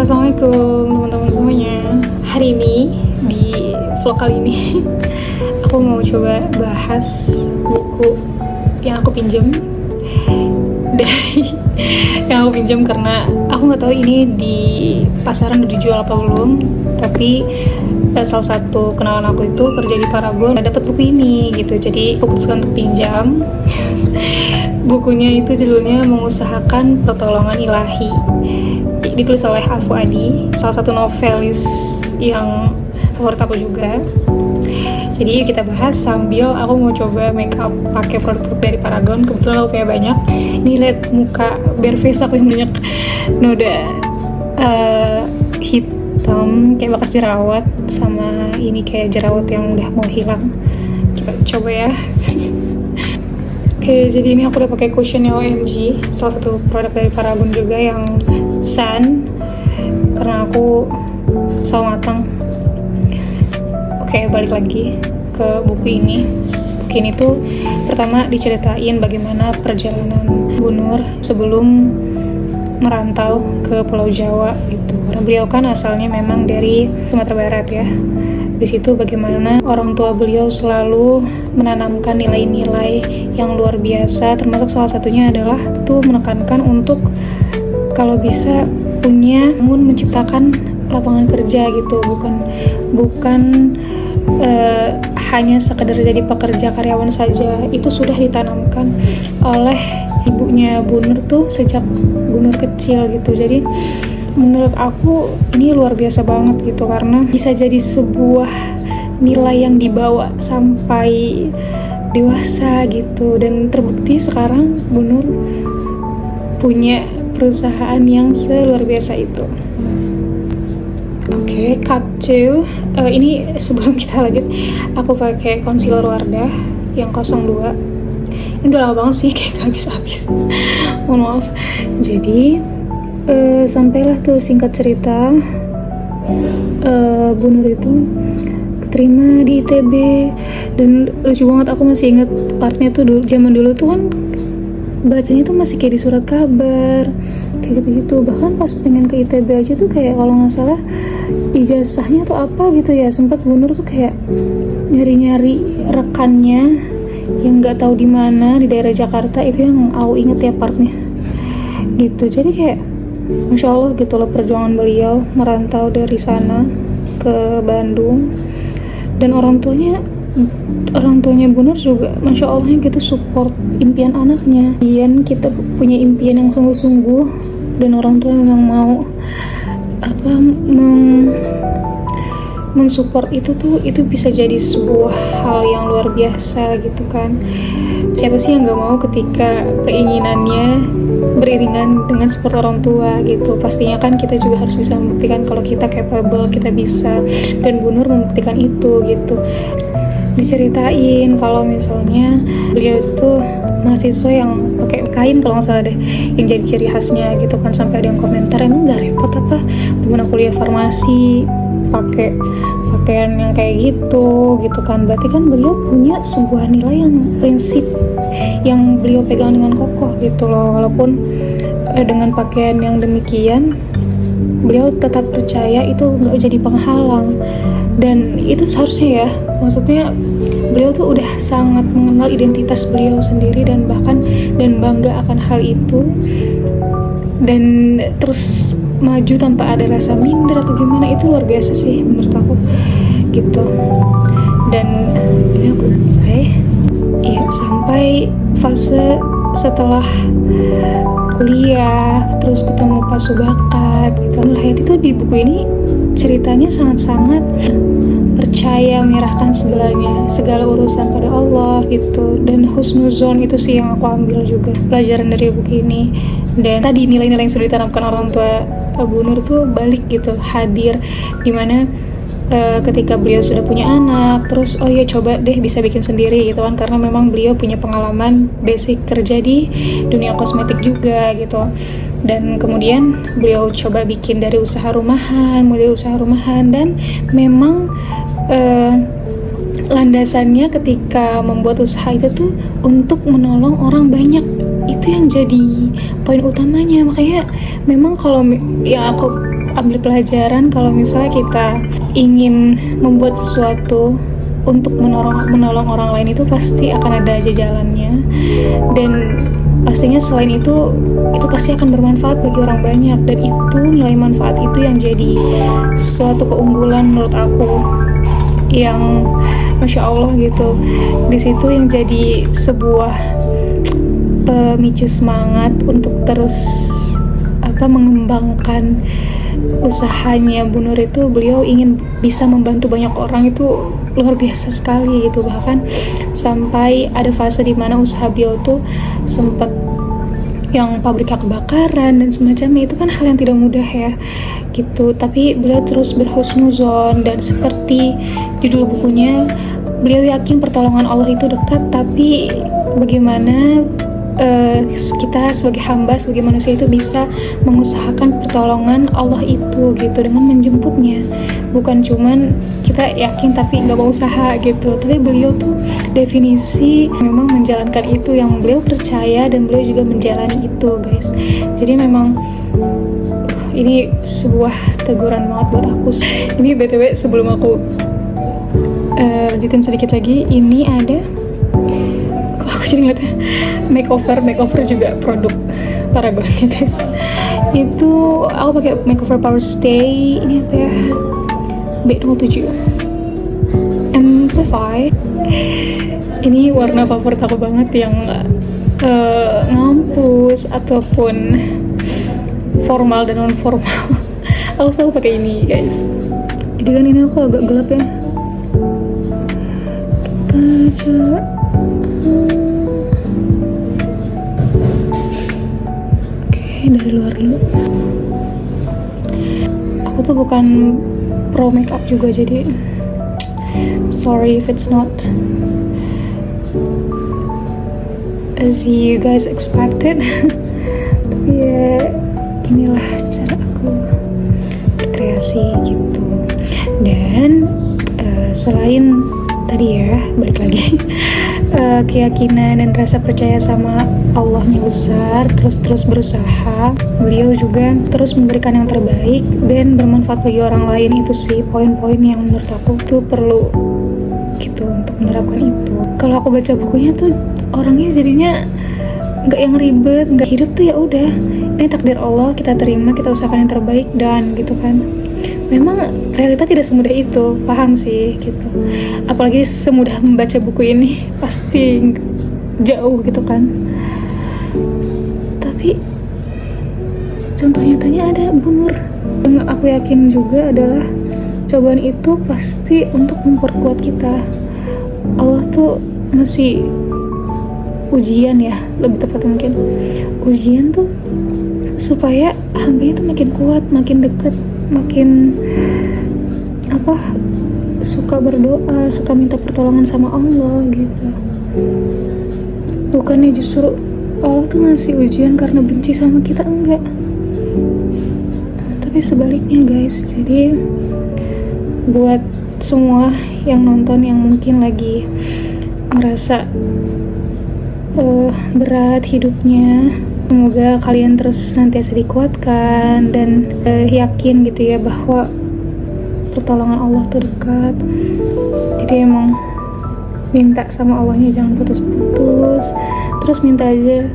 Assalamualaikum teman-teman semuanya. Hari ini di vlog kali ini aku mau coba bahas buku yang aku pinjam karena aku nggak tahu ini di pasaran udah dijual apa belum, tapi salah satu kenalan aku itu kerja di Paragon, dapat buku ini gitu, jadi aku putuskan untuk pinjam. Bukunya itu judulnya Mengusahakan Pertolongan Ilahi, ditulis oleh Afu Adi, salah satu novelis yang favorit aku juga. Jadi yuk kita bahas sambil aku mau coba make up pakai produk dari Paragon. Kebetulan aku punya banyak. Ini lihat muka bare face aku yang banyak noda hitam kayak bekas jerawat, sama ini kayak jerawat yang udah mau hilang. Kita coba ya. Oke, jadi ini aku udah pakai cushionnya OMG, salah satu produk dari Paragon juga yang Sun, karena aku sawo matang. Oke, balik lagi ke buku ini. Buku ini tuh pertama diceritain bagaimana perjalanan Bu Nur sebelum merantau ke Pulau Jawa gitu. Karena beliau kan asalnya memang dari Sumatera Barat ya. Di situ bagaimana orang tua beliau selalu menanamkan nilai-nilai yang luar biasa, termasuk salah satunya adalah tuh menekankan untuk kalau bisa punya, namun menciptakan lapangan kerja gitu, bukan hanya sekedar jadi pekerja karyawan saja. Itu sudah ditanamkan oleh ibunya Bu Nur tuh sejak Bu Nur kecil gitu. Jadi menurut aku ini luar biasa banget gitu, karena bisa jadi sebuah nilai yang dibawa sampai dewasa gitu, dan terbukti sekarang Bu Nur punya perusahaan yang seluar biasa itu. Oke, cut to ini sebelum kita lanjut, aku pakai concealer Wardah yang 02. Ini udah lama banget sih, kayak gak habis-habis. Mohon maaf. Jadi sampailah tuh singkat cerita, Bu Nur itu keterima di ITB, dan lucu banget, aku masih inget partnya tuh dulu, zaman dulu tuh kan bacanya tuh masih kayak di surat kabar kayak gitu-gitu. Bahkan pas pengen ke ITB aja tuh kayak kalau nggak salah ijazahnya tuh apa gitu ya, sempat Bu Nur tuh kayak nyari-nyari rekannya yang nggak tahu di mana di daerah Jakarta. Itu yang aku inget ya partnya gitu. Jadi kayak Masya Allah gitu loh perjuangan beliau merantau dari sana ke Bandung, dan orang tuanya Bu Nur juga Masya Allah gitu support impian anaknya. Kemudian kita punya impian yang sungguh-sungguh dan orang tua memang mau mensupport itu tuh, itu bisa jadi sebuah hal yang luar biasa gitu kan. Siapa sih yang gak mau ketika keinginannya beriringan dengan support orang tua gitu. Pastinya kan kita juga harus bisa membuktikan kalau kita capable, kita bisa, dan Bu Nur membuktikan itu gitu. Diceritain kalau misalnya beliau itu tuh mahasiswa yang pakai kain kalau nggak salah deh, yang jadi ciri khasnya gitu kan. Sampai ada yang komentar, emang nggak repot apa gimana kuliah farmasi pakai pakaian yang kayak gitu kan. Berarti kan beliau punya sebuah nilai yang prinsip yang beliau pegang dengan kokoh gitu loh. Walaupun dengan pakaian yang demikian, beliau tetap percaya itu nggak jadi penghalang. Dan itu seharusnya ya, maksudnya beliau tuh udah sangat mengenal identitas beliau sendiri, dan bahkan bangga akan hal itu, dan terus maju tanpa ada rasa minder atau gimana. Itu luar biasa sih menurut aku gitu. Dan ini aku selesai ya, sampai fase setelah kuliah, terus ketemu Pak Subakat gitu. Nur Hayati itu di buku ini ceritanya sangat-sangat percaya menyerahkan segala urusan pada Allah gitu, dan husnuzon itu sih yang aku ambil juga pelajaran dari buku ini. Dan tadi nilai-nilai yang sudah ditanamkan orang tua Bu Nur tuh balik gitu, hadir dimana ketika beliau sudah punya anak, terus oh ya coba deh bisa bikin sendiri gitu kan, karena memang beliau punya pengalaman basic kerja di dunia kosmetik juga gitu. Dan kemudian beliau coba bikin dari usaha rumahan, dan memang landasannya ketika membuat usaha itu tuh untuk menolong orang banyak. Itu yang jadi poin utamanya. Makanya memang kalau yang ambil pelajaran kalau misalnya kita ingin membuat sesuatu untuk menolong orang lain, itu pasti akan ada aja jalannya, dan pastinya selain itu pasti akan bermanfaat bagi orang banyak, dan itu nilai manfaat itu yang jadi suatu keunggulan menurut aku, yang Masya Allah gitu. Di situ yang jadi sebuah pemicu semangat untuk terus mengembangkan usahanya Bu Nur itu. Beliau ingin bisa membantu banyak orang, itu luar biasa sekali gitu. Bahkan sampai ada fase di mana usaha beliau tuh sempat yang pabriknya kebakaran dan semacamnya. Itu kan hal yang tidak mudah ya gitu, tapi beliau terus berhusnuzon, dan seperti judul bukunya, beliau yakin pertolongan Allah itu dekat, tapi bagaimana kita sebagai hamba, sebagai manusia itu bisa mengusahakan pertolongan Allah itu gitu, dengan menjemputnya. Bukan cuman kita yakin tapi nggak mau usaha gitu, tapi beliau tuh definisi memang menjalankan itu yang beliau percaya, dan beliau juga menjalani itu guys. Jadi memang ini sebuah teguran banget buat aku. Ini BTW sebelum aku lanjutin sedikit lagi, ini ada, kok aku jadi ngeliatnya makeover juga produk Paragon ya guys. Itu aku pakai makeover Power Stay, ini apa ya, B07 Amplify. Ini warna favorit aku banget, yang ngampus ataupun formal dan non formal. Aku selalu pakai ini guys. Jadi kan ini aku agak gelap ya, kita dari luar dulu. Aku tuh bukan pro makeup juga, jadi sorry if it's not as you guys expected. Tapi ya inilah cara aku berkreasi gitu. Dan selain tadi ya, balik lagi keyakinan dan rasa percaya sama Allahnya besar, terus berusaha, beliau juga terus memberikan yang terbaik dan bermanfaat bagi orang lain. Itu sih poin-poin yang menurut aku tuh perlu gitu untuk menerapkan itu. Kalau aku baca bukunya tuh orangnya jadinya nggak yang ribet, nggak, hidup tuh ya udah, ini takdir Allah, kita terima, kita usahakan yang terbaik, dan gitu kan. Memang realita tidak semudah itu, paham sih gitu. Apalagi semudah membaca buku ini, pasti jauh gitu kan. Tapi contoh nyatanya ada Bu Nur. Yang aku yakin juga adalah cobaan itu pasti untuk memperkuat kita. Allah tuh ngasih ujian ya, lebih tepat mungkin ujian tuh supaya hambanya tuh makin kuat, makin deket, makin suka berdoa, suka minta pertolongan sama Allah gitu. Bukannya justru Allah tuh ngasih ujian karena benci sama kita, enggak, tapi sebaliknya guys. Jadi buat semua yang nonton yang mungkin lagi merasa berat hidupnya, semoga kalian terus senantiasa dikuatkan dan yakin gitu ya bahwa pertolongan Allah tuh dekat. Jadi emang minta sama Allahnya jangan putus-putus, terus minta aja,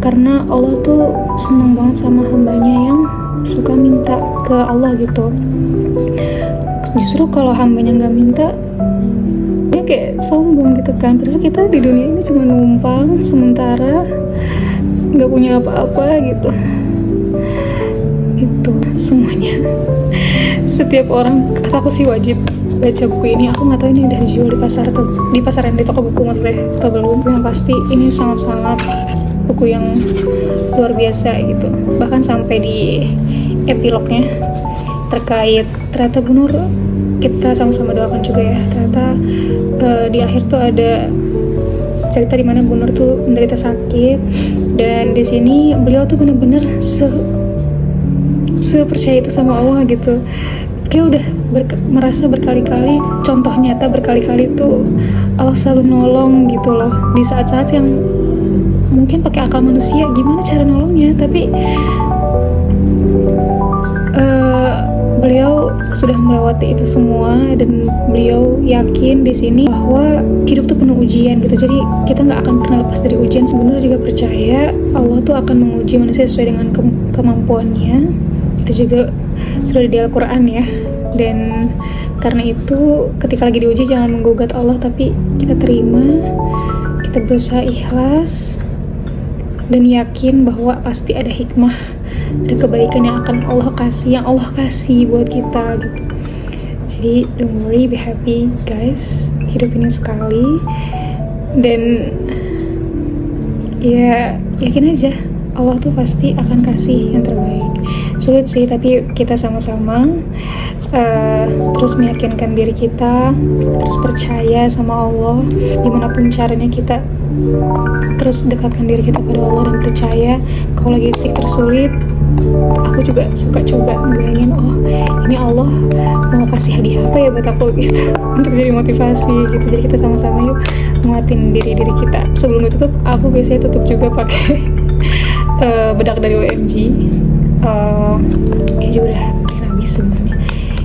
karena Allah tuh seneng banget sama hambanya yang suka minta ke Allah gitu. Justru kalau hambanya nggak minta, dia kayak sombong gitu kan, padahal kita di dunia ini cuma numpang sementara, nggak punya apa-apa gitu semuanya. Setiap orang, kataku sih wajib baca buku ini. Aku nggak tahu ini udah dijual di pasar atau di pasaran, di toko buku maksudnya, atau belum. Yang pasti ini sangat-sangat buku yang luar biasa gitu. Bahkan sampai di epilognya terkait, ternyata Bu Nur, kita sama-sama doakan juga ya, ternyata di akhir tuh ada cerita di mana Bu Nur tuh menderita sakit, dan di sini beliau tuh bener-bener sepercaya itu sama Allah gitu. Dia udah merasa berkali-kali, contoh nyata berkali-kali tuh Allah selalu nolong gitu loh, di saat-saat yang mungkin pakai akal manusia gimana cara nolongnya, tapi sudah melewati itu semua, dan beliau yakin di sini bahwa hidup tuh penuh ujian gitu. Jadi kita nggak akan pernah lepas dari ujian. Sebenarnya juga percaya Allah tuh akan menguji manusia sesuai dengan kemampuannya. Itu juga sudah di Al-Quran ya. Dan karena itu ketika lagi diuji jangan menggugat Allah, tapi kita terima, kita berusaha ikhlas dan yakin bahwa pasti ada hikmah, ada kebaikan yang akan Allah kasih buat kita gitu. Jadi don't worry, be happy guys, hidup ini sekali. Dan ya yakin aja Allah tuh pasti akan kasih yang terbaik. Sulit sih, tapi kita sama-sama terus meyakinkan diri kita, terus percaya sama Allah. Gimana pun caranya kita terus dekatkan diri kita pada Allah dan percaya. Kalau lagi titik tersulit, aku juga suka coba ngebayangin, oh ini Allah mau kasih hadiah apa ya buat aku gitu, untuk jadi motivasi gitu. Jadi kita sama-sama yuk nguatin diri kita. Sebelum ditutup, aku biasanya tutup juga pakai bedak dari OMG. Ya juga udah habis sebenarnya.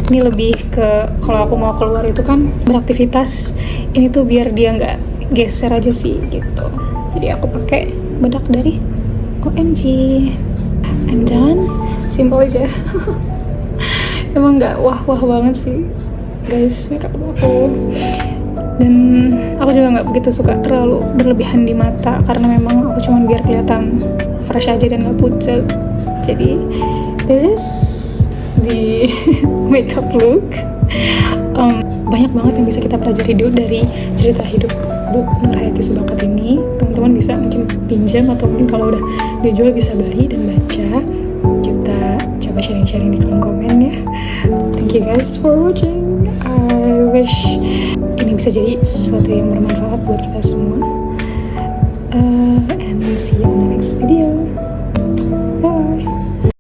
Ini lebih ke kalau aku mau keluar itu kan beraktivitas, ini tuh biar dia nggak geser aja sih gitu. Jadi aku pakai bedak dari OMG. I'm done, simple aja. Emang nggak wah-wah banget sih guys makeup aku. Dan aku juga nggak begitu suka terlalu berlebihan di mata, karena memang aku cuma biar kelihatan fresh aja dan nggak pucat. Jadi this is the makeup look. Banyak banget yang bisa kita pelajari dulu dari cerita hidup Bu Nurhayati Subakat ini. Teman-teman bisa mungkin pinjam, atau mungkin kalau udah dijual bisa beli dan baca. Kita coba sharing-sharing di kolom komen ya. Thank you guys for watching. I wish ini bisa jadi sesuatu yang bermanfaat buat kita semua. And see you on the next video.